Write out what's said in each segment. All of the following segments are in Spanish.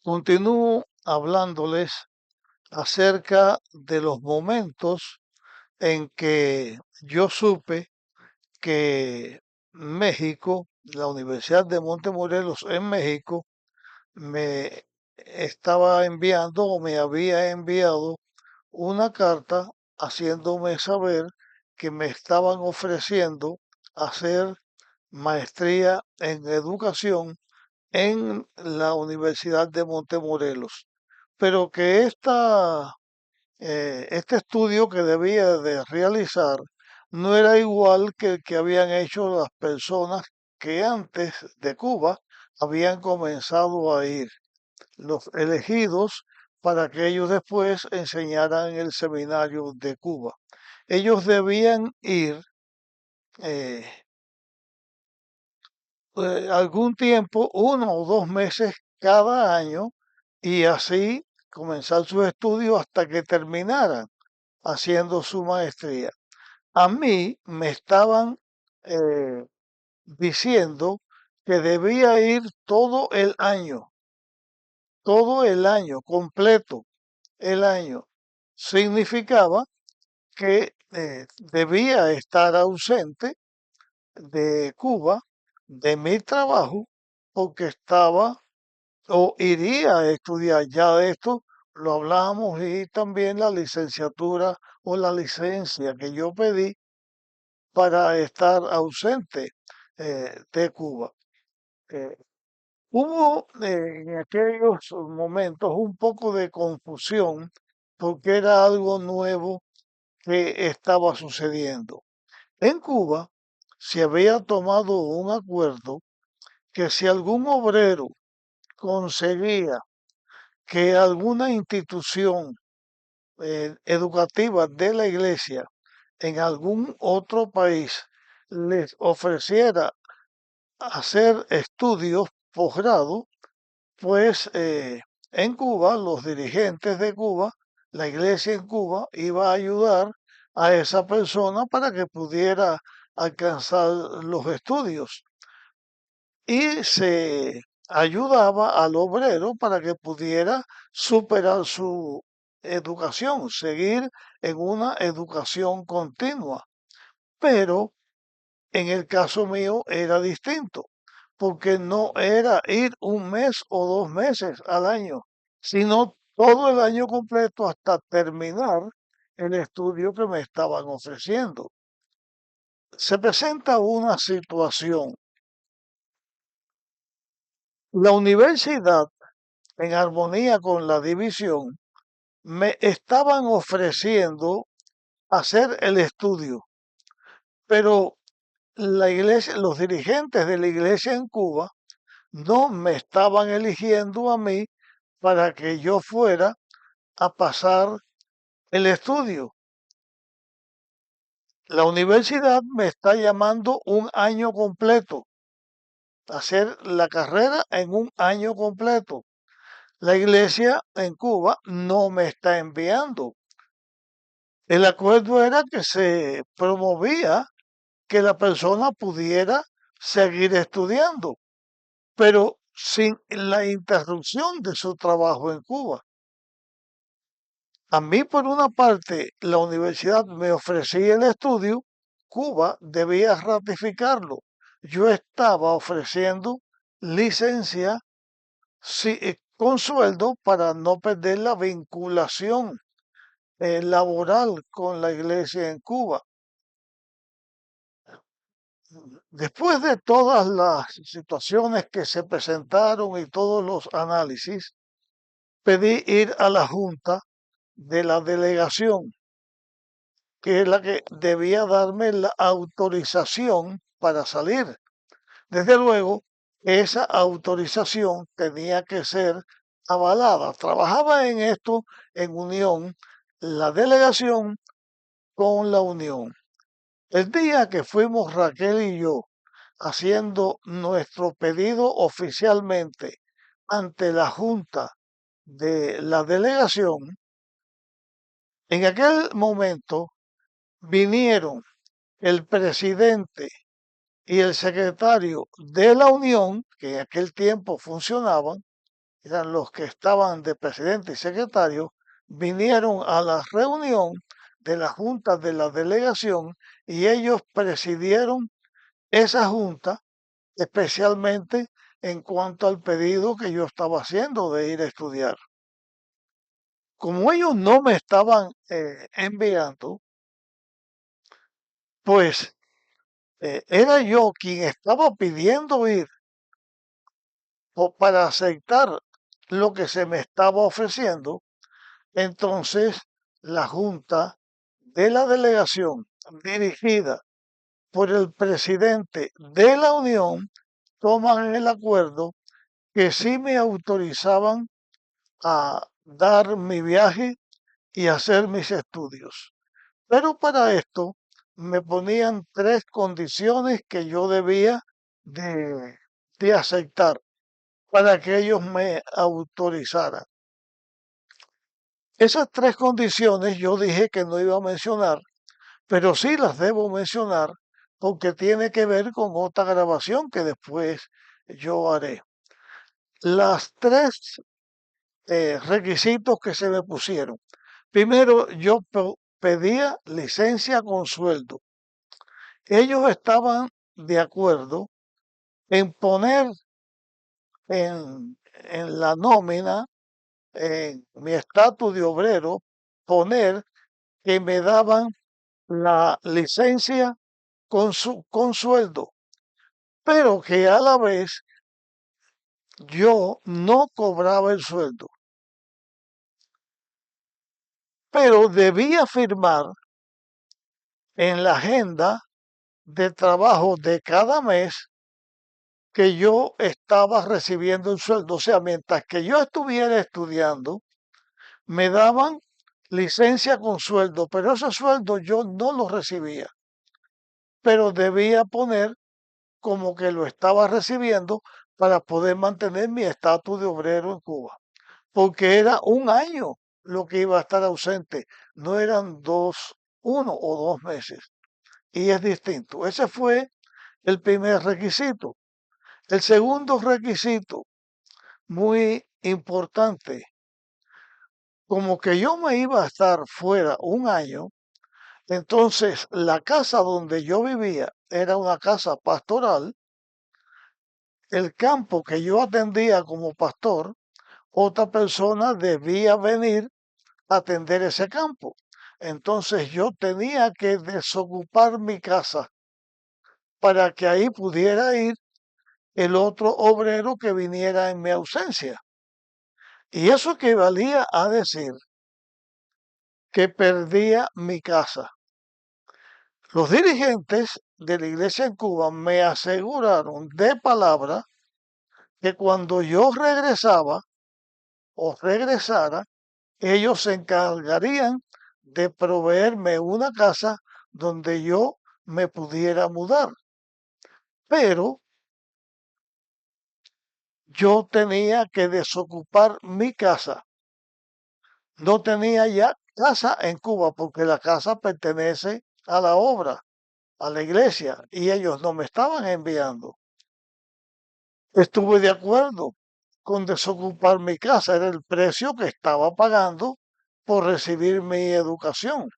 Continúo hablándoles acerca de los momentos en que yo supe que México, la Universidad de Montemorelos en México, me estaba enviando o me había enviado una carta haciéndome saber que me estaban ofreciendo hacer maestría en educación en la Universidad de Montemorelos, pero que este estudio que debía de realizar no era igual que el que habían hecho las personas que antes de Cuba habían comenzado a ir, los elegidos para que ellos después enseñaran en el seminario de Cuba. Ellos debían ir eh, algún tiempo, 1 o 2 meses cada año, y así comenzar sus estudios hasta que terminaran haciendo su maestría. A mí me estaban eh, diciendo que debía ir todo el año, completo el año. Significaba que debía estar ausente de Cuba, de mi trabajo, porque estaba o iría a estudiar. Ya de esto lo hablamos, y también la licenciatura o la licencia que yo pedí para estar ausente de Cuba. Eh, Hubo en aquellos momentos un poco de confusión porque era algo nuevo que estaba sucediendo. En Cuba se había tomado un acuerdo que si algún obrero conseguía que alguna institución educativa de la iglesia en algún otro país les ofreciera hacer estudios posgrado, pues en Cuba, los dirigentes de Cuba, la iglesia en Cuba, iba a ayudar a esa persona para que pudiera alcanzar los estudios. Y se ayudaba al obrero para que pudiera superar su educación, seguir en una educación continua. Pero en el caso mío era distinto, porque no era ir 1 mes o 2 meses al año, sino todo el año completo hasta terminar el estudio que me estaban ofreciendo. Se presenta una situación. La universidad, en armonía con la división, me estaban ofreciendo hacer el estudio, pero la iglesia, los dirigentes de la iglesia en Cuba no me estaban eligiendo a mí para que yo fuera a pasar el estudio. La universidad me está llamando un año completo, hacer la carrera en un año completo. La iglesia en Cuba no me está enviando. El acuerdo era que se promovía que la persona pudiera seguir estudiando, pero sin la interrupción de su trabajo en Cuba. A mí, por una parte, la universidad me ofrecía el estudio, Cuba debía ratificarlo. Yo estaba ofreciendo licencia con sueldo para no perder la vinculación laboral con la iglesia en Cuba. Después de todas las situaciones que se presentaron y todos los análisis, pedí ir a la junta de la delegación, que es la que debía darme la autorización para salir. Desde luego, esa autorización tenía que ser avalada. Trabajaba en esto en unión la delegación con la unión. El día que fuimos Raquel y yo haciendo nuestro pedido oficialmente ante la junta de la delegación, en aquel momento vinieron el presidente y el secretario de la Unión, que en aquel tiempo funcionaban, eran los que estaban de presidente y secretario, vinieron a la reunión de la junta de la delegación y ellos presidieron esa junta, especialmente en cuanto al pedido que yo estaba haciendo de ir a estudiar. Como ellos no me estaban enviando, pues era yo quien estaba pidiendo ir para aceptar lo que se me estaba ofreciendo. Entonces la junta de la delegación dirigida por el presidente de la Unión toman el acuerdo que sí me autorizaban a dar mi viaje y hacer mis estudios. Pero para esto me ponían tres condiciones que yo debía de, de aceptar para que ellos me autorizaran. Esas tres condiciones yo dije que no iba a mencionar, pero sí las debo mencionar porque tiene que ver con otra grabación que después yo haré. Las tres requisitos que se me pusieron. Primero, yo pedía licencia con sueldo. Ellos estaban de acuerdo en poner en la nómina, en mi estatus de obrero, poner que me daban la licencia con sueldo, pero que a la vez yo no cobraba el sueldo, pero debía firmar en la agenda de trabajo de cada mes que yo estaba recibiendo el sueldo. O sea, mientras que yo estuviera estudiando, me daban licencia con sueldo, pero ese sueldo yo no lo recibía, pero debía poner como que lo estaba recibiendo para poder mantener mi estatus de obrero en Cuba, porque era un año lo que iba a estar ausente, no eran 1 o 2 meses, y es distinto. Ese fue el primer requisito. El segundo requisito, muy importante, como que yo me iba a estar fuera un año, entonces la casa donde yo vivía era una casa pastoral, el campo que yo atendía como pastor, otra persona debía venir a atender ese campo. Entonces yo tenía que desocupar mi casa para que ahí pudiera ir el otro obrero que viniera en mi ausencia. Y eso equivalía a decir que perdía mi casa. Los dirigentes de la iglesia en Cuba me aseguraron de palabra que cuando yo regresaba o regresara, ellos se encargarían de proveerme una casa donde yo me pudiera mudar. Pero yo tenía que desocupar mi casa. No tenía ya casa en Cuba porque la casa pertenece a la obra, a la iglesia, y ellos no me estaban enviando. Estuve de acuerdo con desocupar mi casa, era el precio que estaba pagando por recibir mi educación.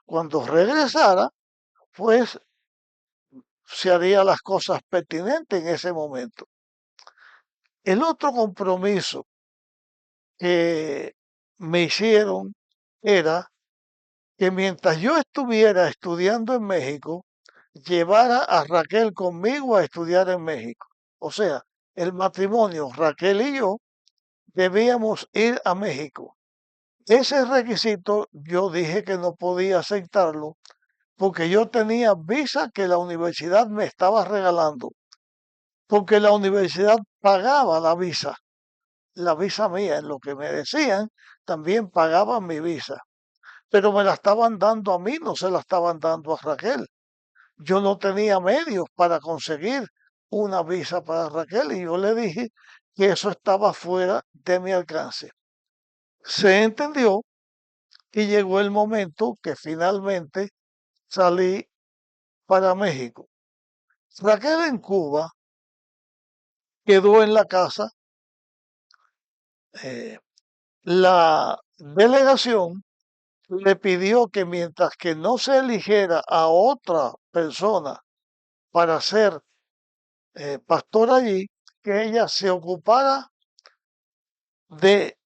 Cuando regresara, pues se haría las cosas pertinentes en ese momento. El otro compromiso que me hicieron era que mientras yo estuviera estudiando en México, llevara a Raquel conmigo a estudiar en México. O sea, el matrimonio, Raquel y yo, debíamos ir a México. Ese requisito yo dije que no podía aceptarlo porque yo tenía visa que la universidad me estaba regalando, porque la universidad pagaba la visa mía, en lo que me decían, también pagaban mi visa, pero me la estaban dando a mí, no se la estaban dando a Raquel. Yo no tenía medios para conseguir una visa para Raquel y yo le dije que eso estaba fuera de mi alcance. Se entendió y llegó el momento que finalmente salí para México. Raquel en Cuba quedó en la casa Eh, la delegación le pidió que mientras que no se eligiera a otra persona para ser pastor allí, que ella se ocupara de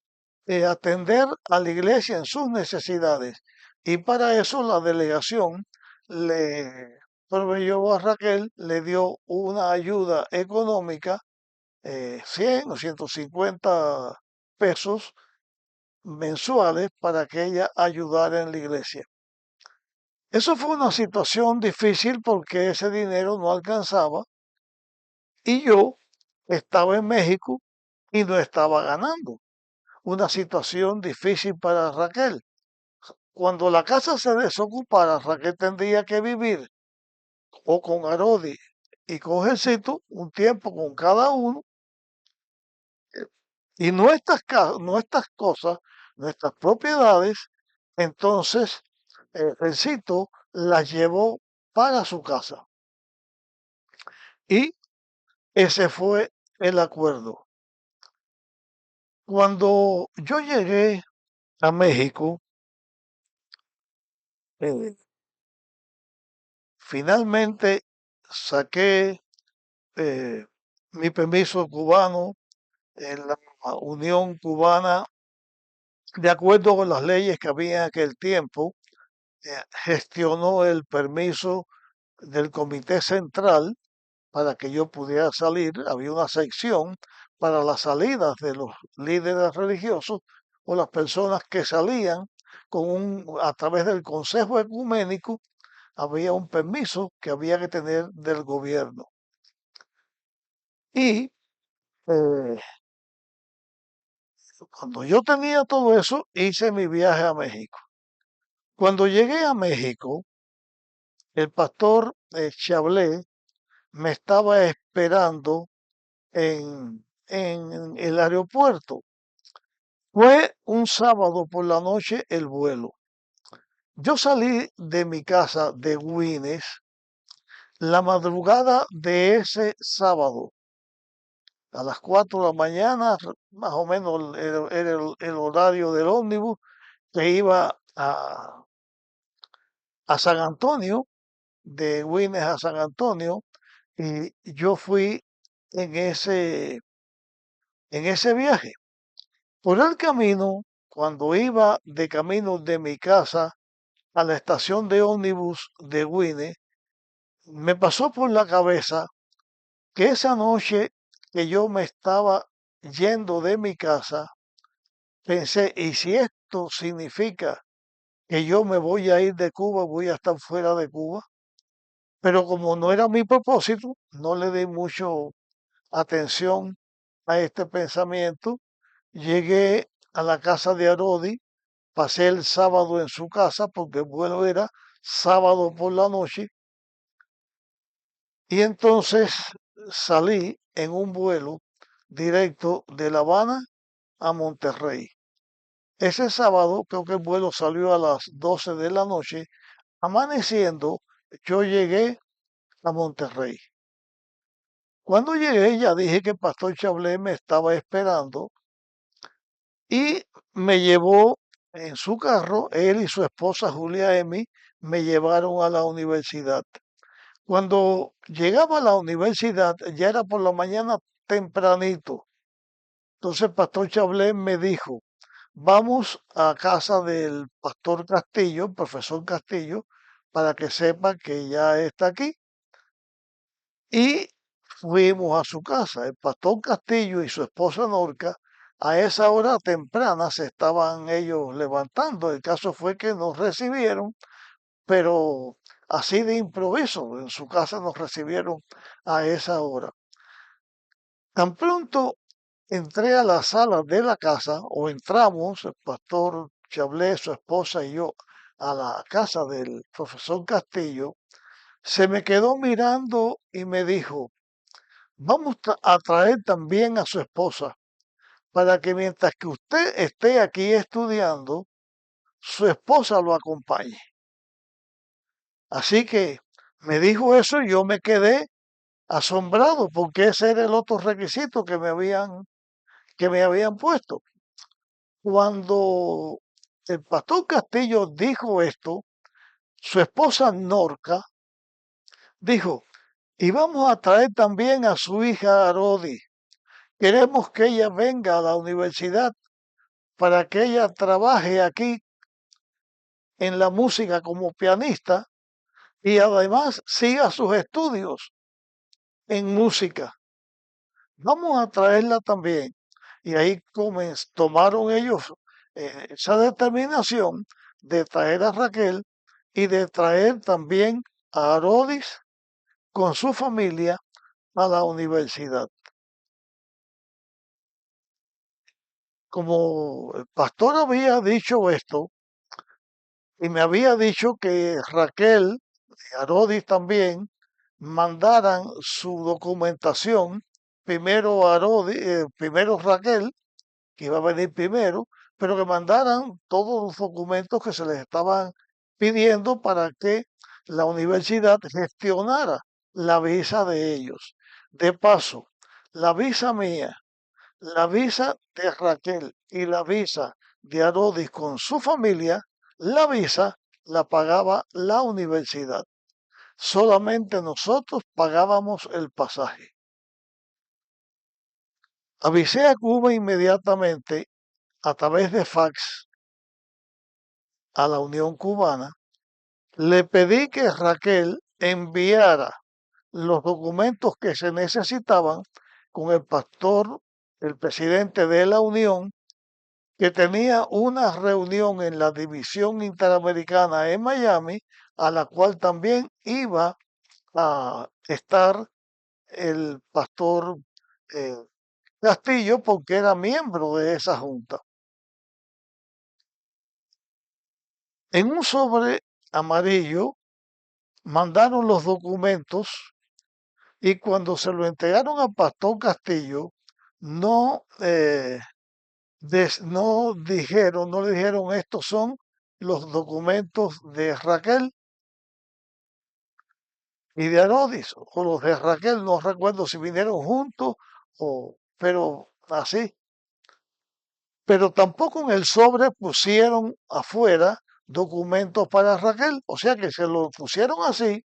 atender a la iglesia en sus necesidades. Y para eso la delegación le proveyó a Raquel, le dio una ayuda económica, 100 o 150 pesos mensuales para que ella ayudara en la iglesia. Eso fue una situación difícil porque ese dinero no alcanzaba y yo estaba en México y no estaba ganando. Una situación difícil para Raquel. Cuando la casa se desocupara, Raquel tendría que vivir o con Arodi y con Jesito un tiempo con cada uno y nuestras cosas, nuestras propiedades, entonces Jesito las llevó para su casa. Y ese fue el acuerdo. Cuando yo llegué a México, eh, finalmente saqué eh, mi permiso cubano en la Unión Cubana, de acuerdo con las leyes que había en aquel tiempo, gestionó el permiso del Comité Central para que yo pudiera salir. Había una sección para las salidas de los líderes religiosos o las personas que salían a través del Consejo Ecuménico. Había un permiso que había que tener del gobierno. Y eh, cuando yo tenía todo eso, hice mi viaje a México. Cuando llegué a México, el pastor Chablé me estaba esperando en el aeropuerto. Fue un sábado por la noche el vuelo. Yo salí de mi casa de Guines la madrugada de ese sábado, a las 4 de la mañana, más o menos era el horario del ómnibus que iba a San Antonio, de Guines a San Antonio, y yo fui en ese viaje. Por el camino, cuando iba de camino de mi casa a la estación de ómnibus de Guines, me pasó por la cabeza que esa noche que yo me estaba yendo de mi casa, pensé, ¿y si esto significa que yo me voy a ir de Cuba, voy a estar fuera de Cuba? Pero como no era mi propósito, no le di mucho atención a este pensamiento. Llegué a la casa de Arodi, pasé el sábado en su casa porque el vuelo era sábado por la noche y entonces salí en un vuelo directo de La Habana a Monterrey. Ese sábado creo que el vuelo salió a las 12 de la noche. Amaneciendo, yo llegué a Monterrey. Cuando llegué ya dije que el pastor Chablé me estaba esperando y me llevó en su carro, él y su esposa Julia Emi me llevaron a la universidad. Cuando llegaba a la universidad, ya era por la mañana tempranito. Entonces el pastor Chablé me dijo, vamos a casa del pastor Castillo, el profesor Castillo, para que sepa que ya está aquí. Y fuimos a su casa. El pastor Castillo y su esposa Norca, a esa hora temprana se estaban ellos levantando. El caso fue que nos recibieron, pero así de improviso. En su casa nos recibieron a esa hora. Tan pronto entré a la sala de la casa, o entramos, el pastor Chablé, su esposa y yo, a la casa del profesor Castillo, se me quedó mirando y me dijo, vamos a traer también a su esposa para que mientras que usted esté aquí estudiando, su esposa lo acompañe. Así que me dijo eso y yo me quedé asombrado porque ese era el otro requisito que me habían puesto. Cuando el pastor Castillo dijo esto, su esposa Norca dijo, y vamos a traer también a su hija Arodi. Queremos que ella venga a la universidad para que ella trabaje aquí en la música como pianista y además siga sus estudios en música. Vamos a traerla también. Y ahí tomaron ellos esa determinación de traer a Raquel y de traer también a Arodis con su familia a la universidad. Como el pastor había dicho esto, y me había dicho que Raquel y Arodis también mandaran su documentación, primero primero Raquel, que iba a venir primero, pero que mandaran todos los documentos que se les estaban pidiendo para que la universidad gestionara la visa de ellos. De paso, la visa mía, la visa de Raquel y la visa de Arodis con su familia, la visa la pagaba la universidad. Solamente nosotros pagábamos el pasaje. Avisé a Cuba inmediatamente a través de fax a la Unión Cubana. Le pedí que Raquel enviara los documentos que se necesitaban con el pastor, el presidente de la Unión, que tenía una reunión en la División Interamericana en Miami, a la cual también iba a estar el pastor eh, Castillo porque era miembro de esa junta. En un sobre amarillo mandaron los documentos y cuando se lo entregaron a Pastor Castillo, no, no le dijeron estos son los documentos de Raquel y de Arodis, o los de Raquel, no recuerdo si vinieron juntos, pero así. Pero tampoco en el sobre pusieron afuera documentos para Raquel, o sea que se lo pusieron así,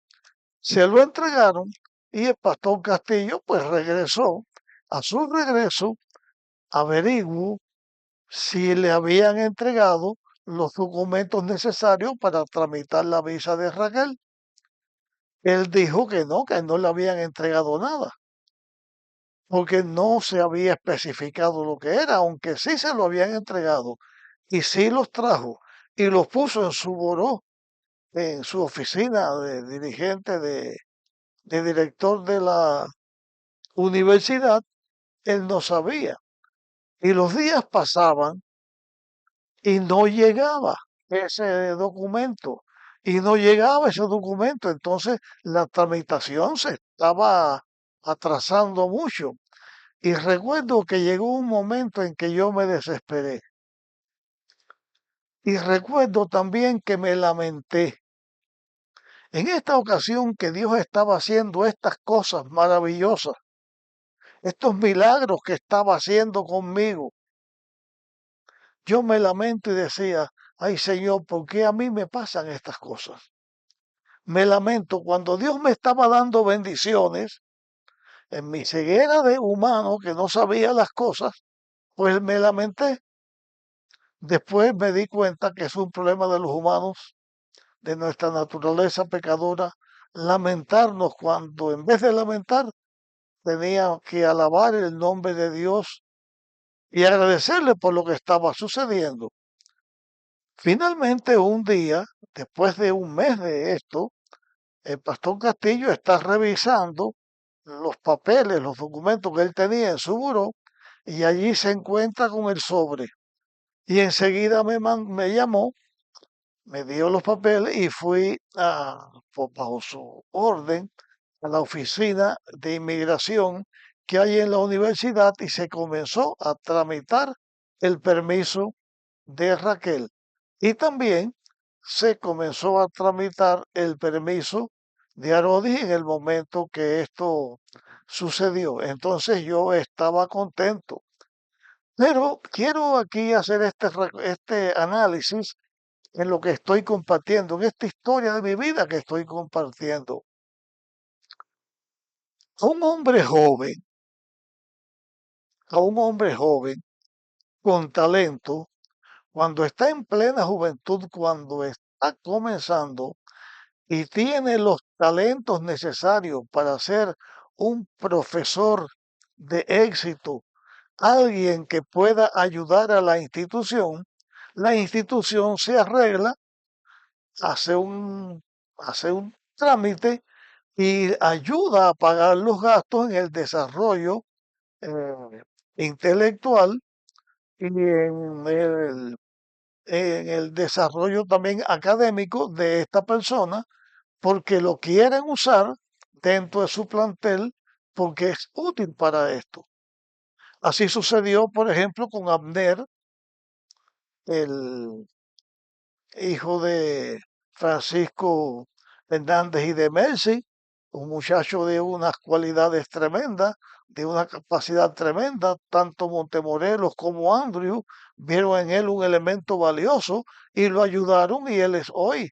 se lo entregaron y el pastor Castillo pues regresó. A su regreso, averiguó si le habían entregado los documentos necesarios para tramitar la visa de Raquel. Él dijo que no le habían entregado nada, porque no se había especificado lo que era, aunque sí se lo habían entregado y sí los trajo y los puso en su buró, en su oficina de dirigente, de director de la universidad. Él no sabía. Y los días pasaban y no llegaba ese documento. Y no llegaba ese documento. Entonces la tramitación se estaba atrasando mucho. Y recuerdo que llegó un momento en que yo me desesperé. Y recuerdo también que me lamenté. En esta ocasión que Dios estaba haciendo estas cosas maravillosas, estos milagros que estaba haciendo conmigo, yo me lamento y decía, ay Señor, ¿por qué a mí me pasan estas cosas? Me lamento cuando Dios me estaba dando bendiciones en mi ceguera de humano que no sabía las cosas, pues me lamenté. Después me di cuenta que es un problema de los humanos, de nuestra naturaleza pecadora, lamentarnos cuando en vez de lamentar tenía que alabar el nombre de Dios y agradecerle por lo que estaba sucediendo. Finalmente, un día, después de un mes de esto, el pastor Castillo está revisando los papeles, los documentos que él tenía en su buró y allí se encuentra con el sobre. Y enseguida me llamó, me dio los papeles y fui bajo su orden a la oficina de inmigración que hay en la universidad y se comenzó a tramitar el permiso de Raquel. Y también se comenzó a tramitar el permiso de Arodis en el momento que esto sucedió. Entonces yo estaba contento. Pero quiero aquí hacer este análisis en lo que estoy compartiendo, en esta historia de mi vida que estoy compartiendo. A un hombre joven, a un hombre joven con talento, cuando está en plena juventud, cuando está comenzando y tiene los talentos necesarios para ser un profesor de éxito, alguien que pueda ayudar a la institución se arregla, hace hace un trámite y ayuda a pagar los gastos en el desarrollo eh, intelectual y en el desarrollo también académico de esta persona, porque lo quieren usar dentro de su plantel porque es útil para esto. Así sucedió, por ejemplo, con Abner, el hijo de Francisco Hernández y de Mercy, un muchacho de unas cualidades tremendas, de una capacidad tremenda. Tanto Montemorelos como Andrew vieron en él un elemento valioso y lo ayudaron, y él es hoy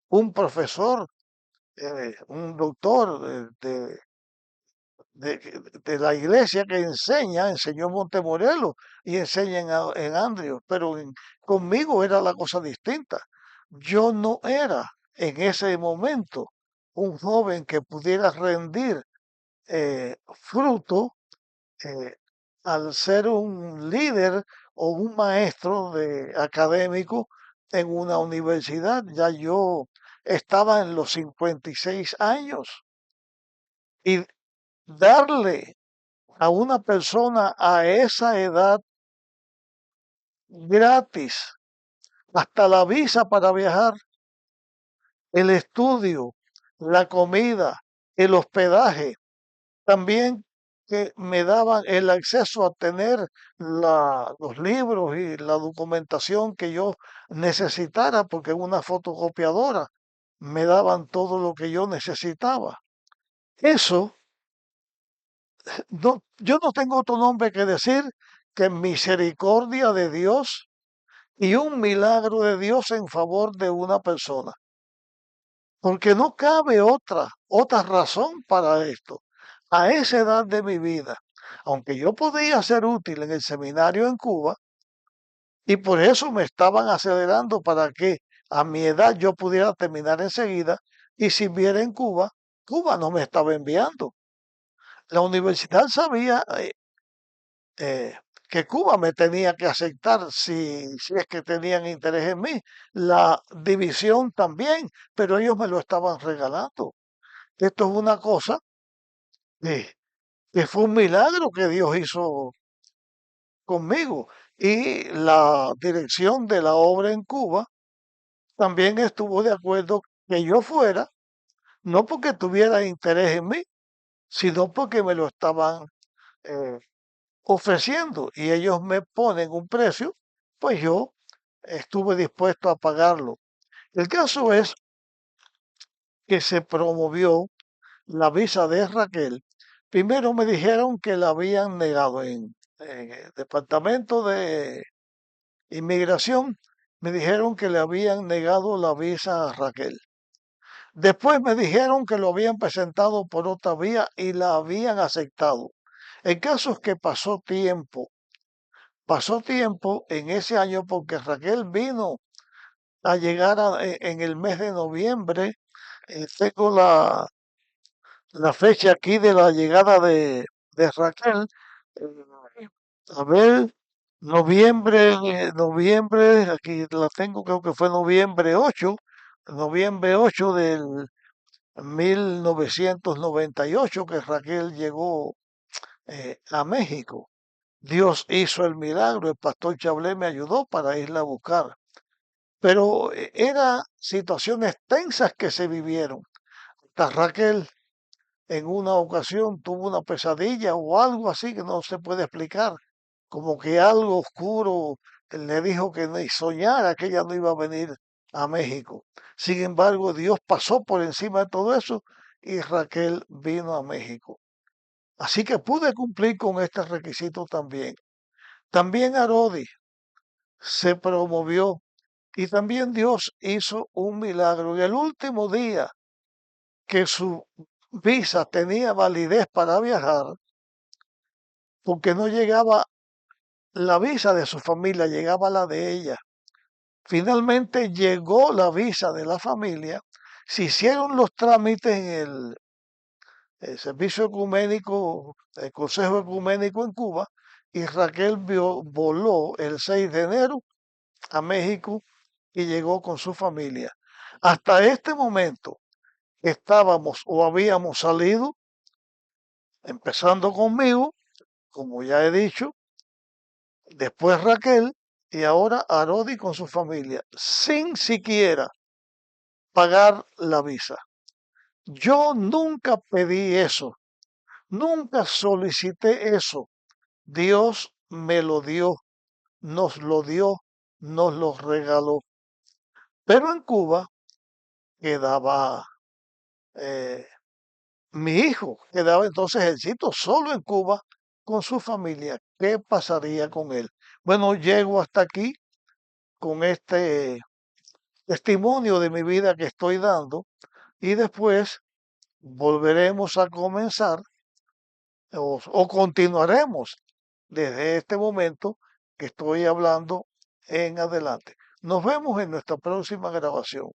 un profesor, un doctor de, de la iglesia que enseñó Montemorelos y enseña en Andrews, pero conmigo era la cosa distinta. Yo no era en ese momento un joven que pudiera rendir fruto eh, al ser un líder o un maestro de académico en una universidad. Ya yo estaba en los 56 años y darle a una persona a esa edad gratis, hasta la visa para viajar, el estudio, la comida, el hospedaje, también que me daban el acceso a tener los libros y la documentación que yo necesitara, porque en una fotocopiadora me daban todo lo que yo necesitaba. Eso, no, yo no tengo otro nombre que decir que misericordia de Dios y un milagro de Dios en favor de una persona, porque no cabe otra razón para esto. A esa edad de mi vida, aunque yo podía ser útil en el seminario en Cuba, y por eso me estaban acelerando para que a mi edad yo pudiera terminar enseguida y sirviera en Cuba, Cuba no me estaba enviando. La universidad sabía eh, que Cuba me tenía que aceptar si es que tenían interés en mí. La división también, pero ellos me lo estaban regalando. Esto es una cosa que, que fue un milagro que Dios hizo conmigo. Y la dirección de la obra en Cuba también estuvo de acuerdo que yo fuera, no porque tuviera interés en mí, sino porque me lo estaban eh, ofreciendo y ellos me ponen un precio, pues yo estuve dispuesto a pagarlo. El caso es que se promovió la visa de Raquel. Primero me dijeron que la habían negado en el departamento de inmigración. Me dijeron que le habían negado la visa a Raquel. Después me dijeron que lo habían presentado por otra vía y la habían aceptado. El caso es que pasó tiempo en ese año porque Raquel vino a llegar en el mes de noviembre. Tengo la fecha aquí de la llegada de Raquel. eh, a ver, noviembre, aquí la tengo, creo que fue noviembre 8 del 1998 que Raquel llegó a México. Dios hizo el milagro, el pastor Chablé me ayudó para irla a buscar. Pero eran situaciones tensas que se vivieron. Hasta Raquel en una ocasión tuvo una pesadilla o algo así que no se puede explicar, como que algo oscuro le dijo que ni soñara que ella no iba a venir a México. Sin embargo, Dios pasó por encima de todo eso y Raquel vino a México. Así que pude cumplir con este requisito también. También Arodi se promovió y también Dios hizo un milagro. En el último día que su visa tenía validez para viajar, porque no llegaba la visa de su familia, llegaba la de ella. Finalmente llegó la visa de la familia, se hicieron los trámites en el Servicio Ecuménico, el Consejo Ecuménico en Cuba, y Raquel voló el 6 de enero a México y llegó con su familia. Hasta este momento estábamos o habíamos salido, empezando conmigo, como ya he dicho, después Raquel y ahora Arodi con su familia, sin siquiera pagar la visa. Yo nunca pedí eso, nunca solicité eso. Dios me lo dio, nos lo regaló. Pero en Cuba quedaba eh, mi hijo, quedaba entonces éxito solo en Cuba con su familia. ¿Qué pasaría con él? Bueno, llego hasta aquí con este testimonio de mi vida que estoy dando y después volveremos a comenzar o continuaremos desde este momento que estoy hablando en adelante. Nos vemos en nuestra próxima grabación.